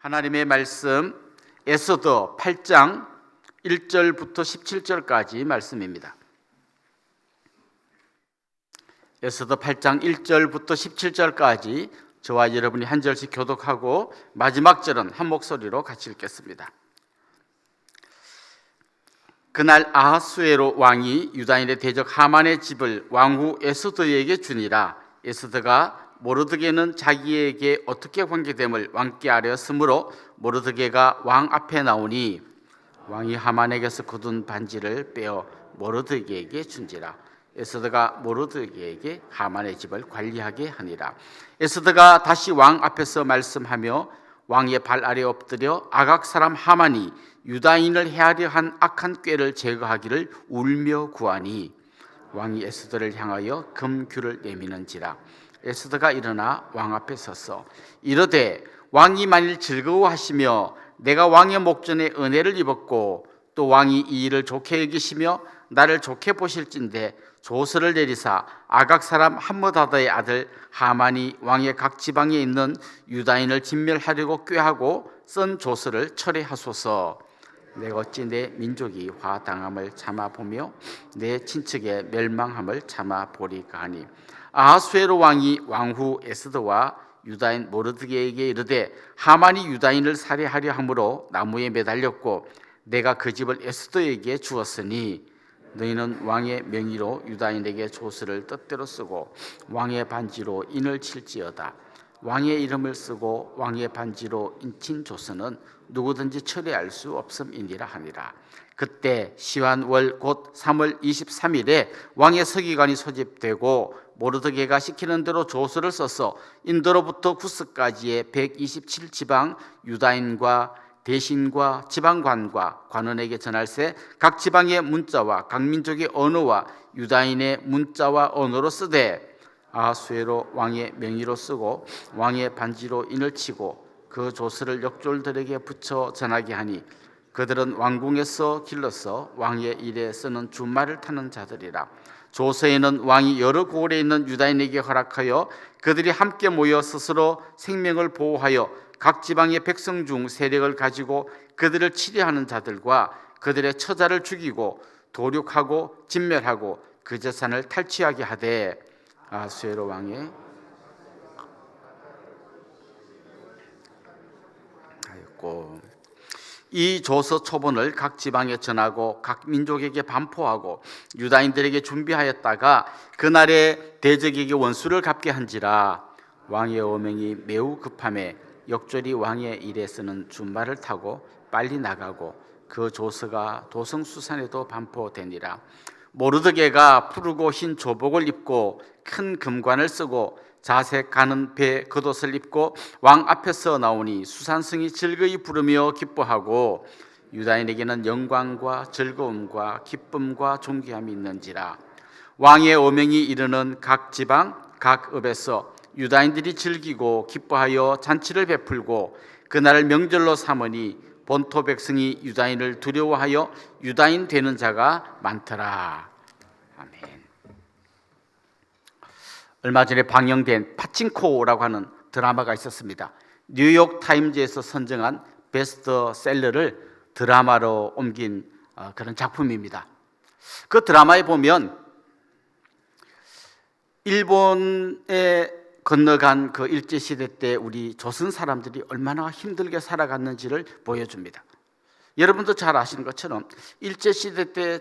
하나님의 말씀 에스더 8장 1절부터 17절까지 말씀입니다. 에스더 8장 1절부터 17절까지 저와 여러분이 한 절씩 교독하고 마지막 절은 한 목소리로 같이 읽겠습니다. 그날 아하수에로 왕이 유다인의 대적 하만의 집을 왕후 에스더에게 주니라. 에스더가 모르드게는 자기에게 어떻게 관계됨을 왕께 아뢰었으므로 모르드게가 왕 앞에 나오니 왕이 하만에게서 굳은 반지를 빼어 모르드게에게 준지라. 에스더가 모르드게에게 하만의 집을 관리하게 하니라. 에스더가 다시 왕 앞에서 말씀하며 왕의 발 아래 엎드려 아각 사람 하만이 유다인을 해하려 한 악한 꾀를 제거하기를 울며 구하니 왕이 에스더를 향하여 금규를 내미는지라. 에스더가 일어나 왕 앞에 서서 이르되 왕이 만일 즐거워하시며 내가 왕의 목전에 은혜를 입었고 또 왕이 이 일을 좋게 여기시며 나를 좋게 보실진대 조서를 내리사 아각 사람 함므다다의 아들 하만이 왕의 각 지방에 있는 유다인을 진멸하려고 꾀하고 쓴 조서를 철회하소서. 내가 어찌 내 민족이 화당함을 참아보며 내 친척의 멸망함을 참아보리까 하니 아하수에로 왕이 왕후 에스더와 유다인 모르드게에게 이르되 하만이 유다인을 살해하려 함으로 나무에 매달렸고 내가 그 집을 에스더에게 주었으니 너희는 왕의 명의로 유다인에게 조서를 뜻대로 쓰고 왕의 반지로 인을 칠지어다. 왕의 이름을 쓰고 왕의 반지로 인친 조서는 누구든지 철회할 수 없음이니라 하니라. 그때 시환월 곧 3월 23일에 왕의 서기관이 소집되고 모르드게가 시키는 대로 조서를 써서 인도로부터 구스까지의 127지방 유다인과 대신과 지방관과 관원에게 전할세 각 지방의 문자와 각 민족의 언어와 유다인의 문자와 언어로 쓰되 아하수에로 왕의 명의로 쓰고 왕의 반지로 인을 치고 그 조서를 역졸들에게 붙여 전하게 하니 그들은 왕궁에서 길러서 왕의 일에 쓰는 준말을 타는 자들이라. 조서에는 왕이 여러 고을에 있는 유다인에게 허락하여 그들이 함께 모여 스스로 생명을 보호하여 각 지방의 백성 중 세력을 가지고 그들을 치려하는 자들과 그들의 처자를 죽이고 도륙하고 진멸하고 그 재산을 탈취하게 하되 아하수에로 왕의 이 조서 초본을 각 지방에 전하고 각 민족에게 반포하고 유다인들에게 준비하였다가 그날에 대적에게 원수를 갚게 한지라. 왕의 어명이 매우 급함에 역졸이 왕의 일에 쓰는 준말을 타고 빨리 나가고 그 조서가 도성수산에도 반포되니라. 모르드게가 푸르고 흰 조복을 입고 큰 금관을 쓰고 자색 가는 배 겉옷을 입고 왕 앞에서 나오니 수산성이 즐거이 부르며 기뻐하고 유다인에게는 영광과 즐거움과 기쁨과 존귀함이 있는지라. 왕의 어명이 이르는 각 지방 각 읍에서 유다인들이 즐기고 기뻐하여 잔치를 베풀고 그날을 명절로 삼으니 본토 백성이 유다인을 두려워하여 유다인 되는 자가 많더라. 아멘. 얼마 전에 방영된 파친코라고 하는 드라마가 있었습니다. 뉴욕 타임즈에서 선정한 베스트셀러를 드라마로 옮긴 그런 작품입니다. 그 드라마에 보면 일본에 건너간 그 일제시대 때 우리 조선 사람들이 얼마나 힘들게 살아갔는지를 보여줍니다. 여러분도 잘 아시는 것처럼 일제시대 때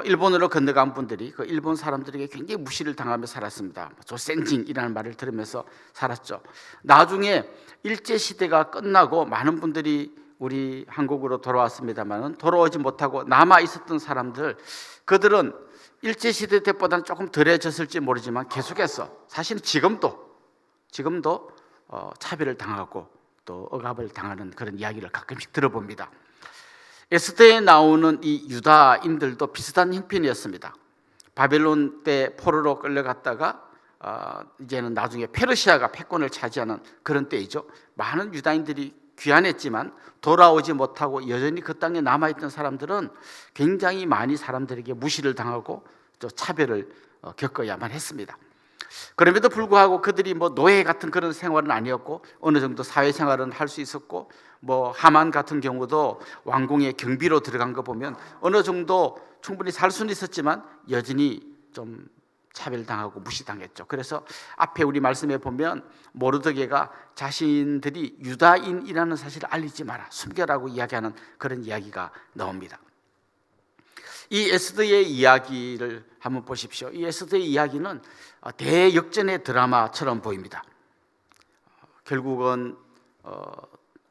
일본으로 건너간 분들이 그 일본 사람들에게 굉장히 무시를 당하며 살았습니다. 조센징이라는 말을 들으면서 살았죠. 나중에 일제시대가 끝나고 많은 분들이 우리 한국으로 돌아왔습니다만 돌아오지 못하고 남아 있었던 사람들, 그들은 일제시대 때보다는 조금 덜해졌을지 모르지만 계속해서 사실은 지금도 차별을 당하고 또 억압을 당하는 그런 이야기를 가끔씩 들어봅니다. 에스더에 나오는 이 유다인들도 비슷한 형편이었습니다. 바벨론 때 포로로 끌려갔다가 이제는 나중에 페르시아가 패권을 차지하는 그런 때이죠. 많은 유다인들이 귀환했지만 돌아오지 못하고 여전히 그 땅에 남아있던 사람들은 굉장히 많이 사람들에게 무시를 당하고 또 차별을 겪어야만 했습니다. 그럼에도 불구하고 그들이 뭐 노예 같은 그런 생활은 아니었고 어느 정도 사회생활은 할 수 있었고, 뭐 하만 같은 경우도 왕궁의 경비로 들어간 거 보면 어느 정도 충분히 살 수는 있었지만 여전히 좀 차별당하고 무시당했죠. 그래서 앞에 우리 말씀에 보면 모르드게가 자신들이 유다인이라는 사실을 알리지 마라, 숨겨라고 이야기하는 그런 이야기가 나옵니다. 이 에스더의 이야기를 한번 보십시오. 이 에스더의 이야기는 대역전의 드라마처럼 보입니다. 결국은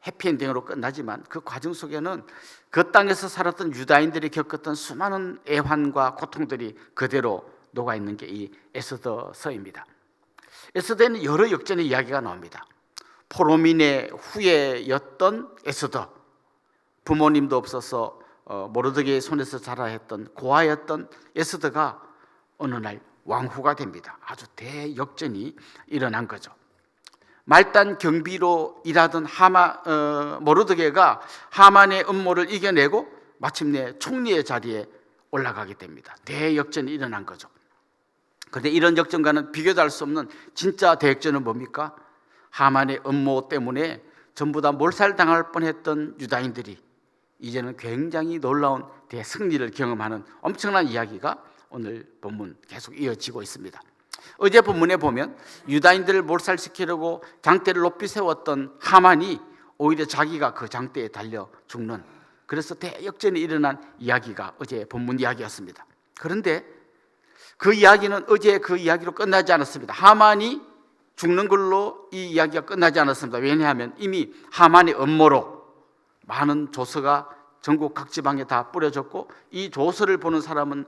해피엔딩으로 끝나지만 그 과정 속에는 그 땅에서 살았던 유다인들이 겪었던 수많은 애환과 고통들이 그대로 녹아있는 게 이 에스더서입니다. 에스더에는 여러 역전의 이야기가 나옵니다. 포로민의 후예였던 에스더, 부모님도 없어서 모르드게의 손에서 자라했던 고아였던 에스더가 어느 날 왕후가 됩니다. 아주 대역전이 일어난 거죠. 말단 경비로 일하던 모르드게가 하만의 음모를 이겨내고 마침내 총리의 자리에 올라가게 됩니다. 대역전이 일어난 거죠. 그런데 이런 역전과는 비교도 할 수 없는 진짜 대역전은 뭡니까? 하만의 음모 때문에 전부 다 몰살당할 뻔했던 유다인들이 이제는 굉장히 놀라운 대승리를 경험하는 엄청난 이야기가 오늘 본문 계속 이어지고 있습니다. 어제 본문에 보면 유다인들을 몰살시키려고 장대를 높이 세웠던 하만이 오히려 자기가 그 장대에 달려 죽는, 그래서 대역전이 일어난 이야기가 어제 본문 이야기였습니다. 그런데 그 이야기는 어제 그 이야기로 끝나지 않았습니다. 하만이 죽는 걸로 이 이야기가 끝나지 않았습니다. 왜냐하면 이미 하만의 음모로 많은 조서가 전국 각 지방에 다 뿌려졌고, 이 조서를 보는 사람은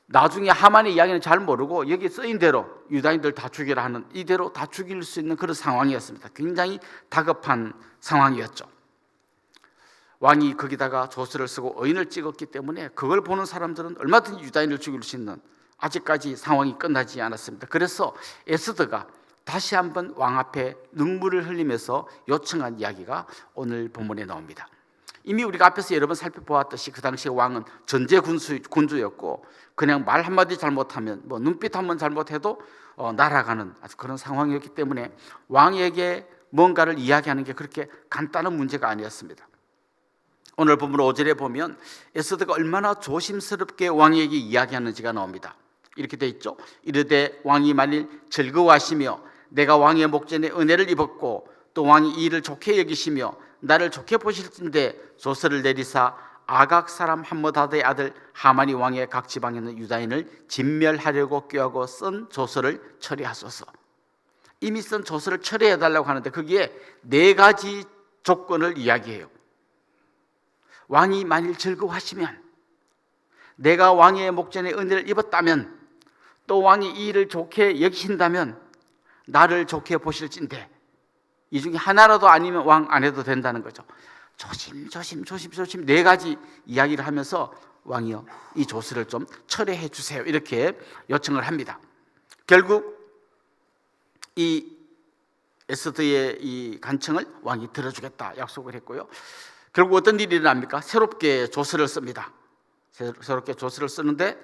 나중에 하만의 이야기는 잘 모르고 여기 쓰인 대로 유다인들 다 죽이라 하는 이대로 다 죽일 수 있는 그런 상황이었습니다. 굉장히 다급한 상황이었죠. 왕이 거기다가 조서를 쓰고 의인을 찍었기 때문에 그걸 보는 사람들은 얼마든지 유다인을 죽일 수 있는, 아직까지 상황이 끝나지 않았습니다. 그래서 에스더가 다시 한번 왕 앞에 눈물을 흘리면서 요청한 이야기가 오늘 본문에 나옵니다. 이미 우리가 앞에서 여러 번 살펴보았듯이 그 당시에 왕은 전제 군주였고 그냥 말 한마디 잘못하면, 뭐 눈빛 한번 잘못해도 날아가는 아주 그런 상황이었기 때문에 왕에게 뭔가를 이야기하는 게 그렇게 간단한 문제가 아니었습니다. 오늘 본문 5절에 보면 에스더가 얼마나 조심스럽게 왕에게 이야기하는지가 나옵니다. 이렇게 돼 있죠. 이르되 왕이 만일 즐거워하시며 내가 왕의 목전에 은혜를 입었고 또 왕이 이 일을 좋게 여기시며 나를 좋게 보실진대 조서를 내리사 아각 사람 함므다드의 아들 하만이 왕의 각 지방에 있는 유다인을 진멸하려고 꾀하고 쓴 조서를 처리하소서. 이미 쓴 조서를 처리해달라고 하는데 거기에 4가지 조건을 이야기해요. 왕이 만일 즐거워하시면, 내가 왕의 목전에 은혜를 입었다면, 또 왕이 이 일을 좋게 여기신다면 나를 좋게 보실진대. 이 중에 하나라도 아니면 왕 안 해도 된다는 거죠. 조심 4가지 이야기를 하면서 왕이요 이 조서를 좀 철회해 주세요, 이렇게 요청을 합니다. 결국 이 에스더의 이 간청을 왕이 들어주겠다 약속을 했고요. 결국 어떤 일이 일어납니까? 새롭게 조서를 씁니다. 새롭게 조서를 쓰는데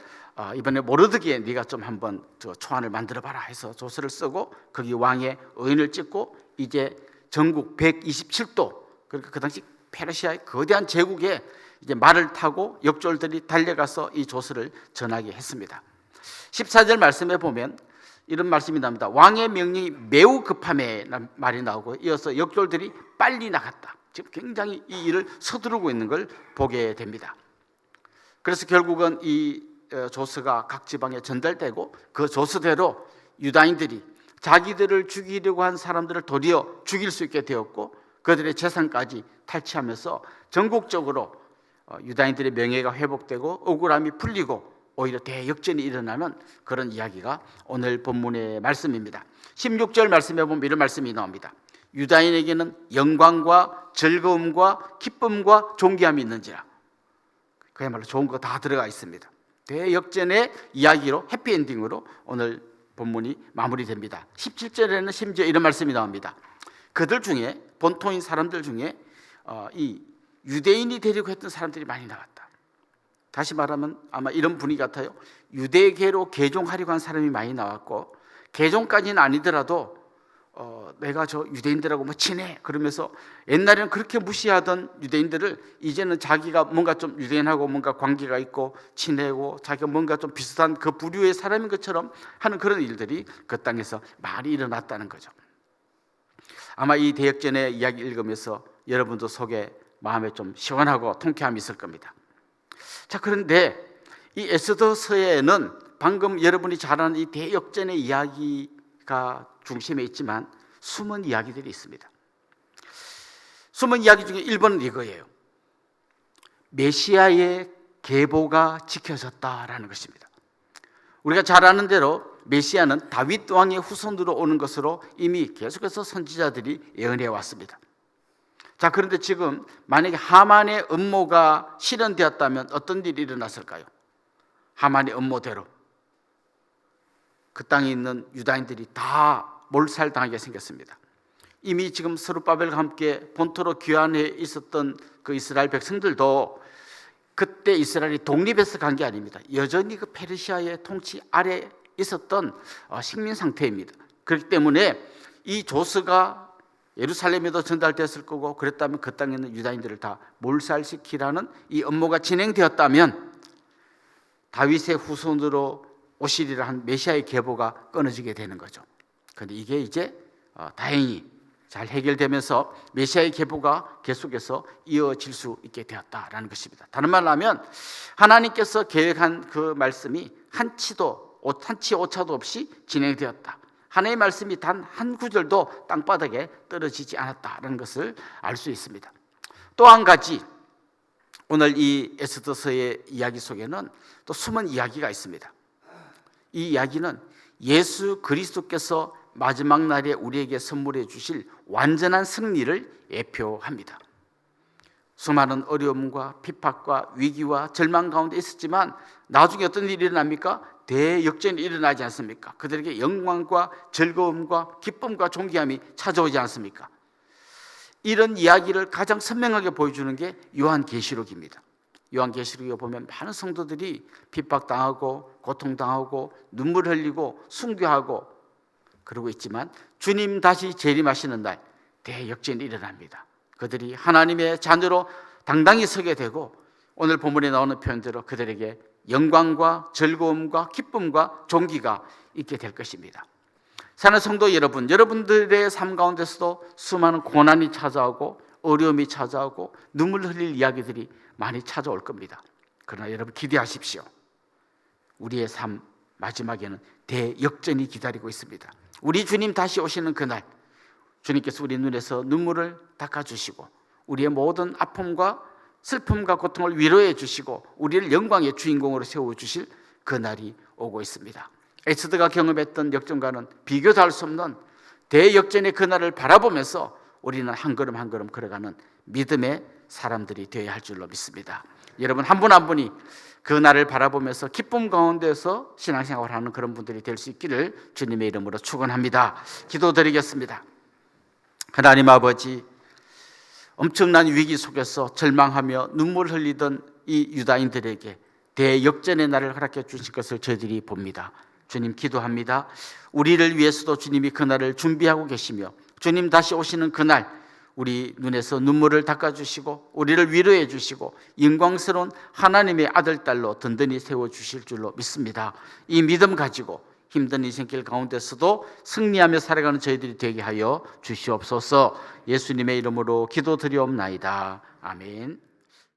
이번에 모르드게 네가 좀 한번 초안을 만들어봐라 해서 조서를 쓰고 거기 왕의 의인을 찍고 이제 전국 127도, 그러니까 그 당시 페르시아의 거대한 제국에 이제 말을 타고 역졸들이 달려가서 이 조서를 전하게 했습니다. 14절 말씀에 보면 이런 말씀이 나옵니다. 왕의 명령이 매우 급함에 말이 나오고 이어서 역졸들이 빨리 나갔다. 지금 굉장히 이 일을 서두르고 있는 걸 보게 됩니다. 그래서 결국은 이 조서가 각 지방에 전달되고 그 조서대로 유다인들이 자기들을 죽이려고 한 사람들을 도리어 죽일 수 있게 되었고 그들의 재산까지 탈취하면서 전국적으로 유다인들의 명예가 회복되고 억울함이 풀리고 오히려 대역전이 일어나는 그런 이야기가 오늘 본문의 말씀입니다. 16절 말씀에 보면 이런 말씀이 나옵니다. 유다인에게는 영광과 즐거움과 기쁨과 존귀함이 있는지라. 그야말로 좋은 거 다 들어가 있습니다. 대역전의 이야기로 해피엔딩으로 오늘 본문이 마무리됩니다. 17절에는 심지어 이런 말씀이 나옵니다. 그들 중에 본토인 사람들 중에 이 유대인이 되려고 했던 사람들이 많이 나갔다. 다시 말하면 아마 이런 분위기 같아요. 유대계로 개종하려고 한 사람이 많이 나왔고 개종까지는 아니더라도 내가 저 유대인들하고 뭐 친해 그러면서 옛날에는 그렇게 무시하던 유대인들을 이제는 자기가 뭔가 좀 유대인하고 뭔가 관계가 있고 친해고 자기가 뭔가 좀 비슷한 그 부류의 사람인 것처럼 하는 그런 일들이 그 땅에서 많이 일어났다는 거죠. 아마 이 대역전의 이야기 읽으면서 여러분도 속에 마음에 좀 시원하고 통쾌함이 있을 겁니다. 자, 그런데 이 에스더서에는 방금 여러분이 잘 아는 이 대역전의 이야기가 중심에 있지만 숨은 이야기들이 있습니다. 숨은 이야기 중에 1번은 이거예요. 메시아의 계보가 지켜졌다라는 것입니다. 우리가 잘 아는 대로 메시아는 다윗 왕의 후손으로 오는 것으로 이미 계속해서 선지자들이 예언해 왔습니다. 자, 그런데 지금 만약에 하만의 음모가 실현되었다면 어떤 일이 일어났을까요? 하만의 음모대로 그 땅에 있는 유다인들이 다 몰살당하게 생겼습니다. 이미 지금 스룹바벨과 함께 본토로 귀환해 있었던 그 이스라엘 백성들도 그때 이스라엘이 독립해서 간 게 아닙니다. 여전히 그 페르시아의 통치 아래 있었던 식민 상태입니다. 그렇기 때문에 이 조서가 예루살렘에도 전달됐을 거고, 그랬다면 그 땅에 있는 유다인들을 다 몰살시키라는 이 업무가 진행되었다면 다윗의 후손으로 오시리라 한 메시아의 계보가 끊어지게 되는 거죠. 그런데 이게 이제 다행히 잘 해결되면서 메시아의 계보가 계속해서 이어질 수 있게 되었다라는 것입니다. 다른 말로 하면 하나님께서 계획한 그 말씀이 한치 오차도 없이 진행되었다. 하나님의 말씀이 단 한 구절도 땅바닥에 떨어지지 않았다는 것을 알 수 있습니다. 또 한 가지, 오늘 이 에스더서의 이야기 속에는 또 숨은 이야기가 있습니다. 이 이야기는 예수 그리스도께서 마지막 날에 우리에게 선물해 주실 완전한 승리를 예표합니다. 수많은 어려움과 핍박과 위기와 절망 가운데 있었지만 나중에 어떤 일이 일어납니까? 대역전이 일어나지 않습니까? 그들에게 영광과 즐거움과 기쁨과 존귀함이 찾아오지 않습니까? 이런 이야기를 가장 선명하게 보여주는 게 요한계시록입니다. 요한계시록에 보면 많은 성도들이 핍박당하고 고통당하고 눈물 흘리고 순교하고 그러고 있지만 주님 다시 재림하시는 날 대역전이 일어납니다. 그들이 하나님의 자녀로 당당히 서게 되고 오늘 본문에 나오는 표현대로 그들에게 영광과 즐거움과 기쁨과 존귀가 있게 될 것입니다. 사랑하는 성도 여러분, 여러분들의 삶 가운데서도 수많은 고난이 찾아오고 어려움이 찾아오고 눈물 흘릴 이야기들이 많이 찾아올 겁니다. 그러나 여러분 기대하십시오. 우리의 삶 마지막에는 대역전이 기다리고 있습니다. 우리 주님 다시 오시는 그날 주님께서 우리 눈에서 눈물을 닦아주시고 우리의 모든 아픔과 슬픔과 고통을 위로해 주시고 우리를 영광의 주인공으로 세워주실 그날이 오고 있습니다. 에스더가 경험했던 역전과는 비교도 할 수 없는 대역전의 그날을 바라보면서 우리는 한 걸음 한 걸음 걸어가는 믿음의 사람들이 되어야 할 줄로 믿습니다. 여러분 한 분 한 분이 그 날을 바라보면서 기쁨 가운데서 신앙생활을 하는 그런 분들이 될 수 있기를 주님의 이름으로 축원합니다. 기도드리겠습니다. 하나님 아버지, 엄청난 위기 속에서 절망하며 눈물 흘리던 이 유다인들에게 대역전의 날을 허락해 주실 것을 저희들이 봅니다. 주님 기도합니다. 우리를 위해서도 주님이 그날을 준비하고 계시며 주님 다시 오시는 그날 우리 눈에서 눈물을 닦아주시고 우리를 위로해 주시고 영광스러운 하나님의 아들 딸로 든든히 세워주실 줄로 믿습니다. 이 믿음 가지고 힘든 인생길 가운데서도 승리하며 살아가는 저희들이 되게 하여 주시옵소서. 예수님의 이름으로 기도드리옵나이다. 아멘.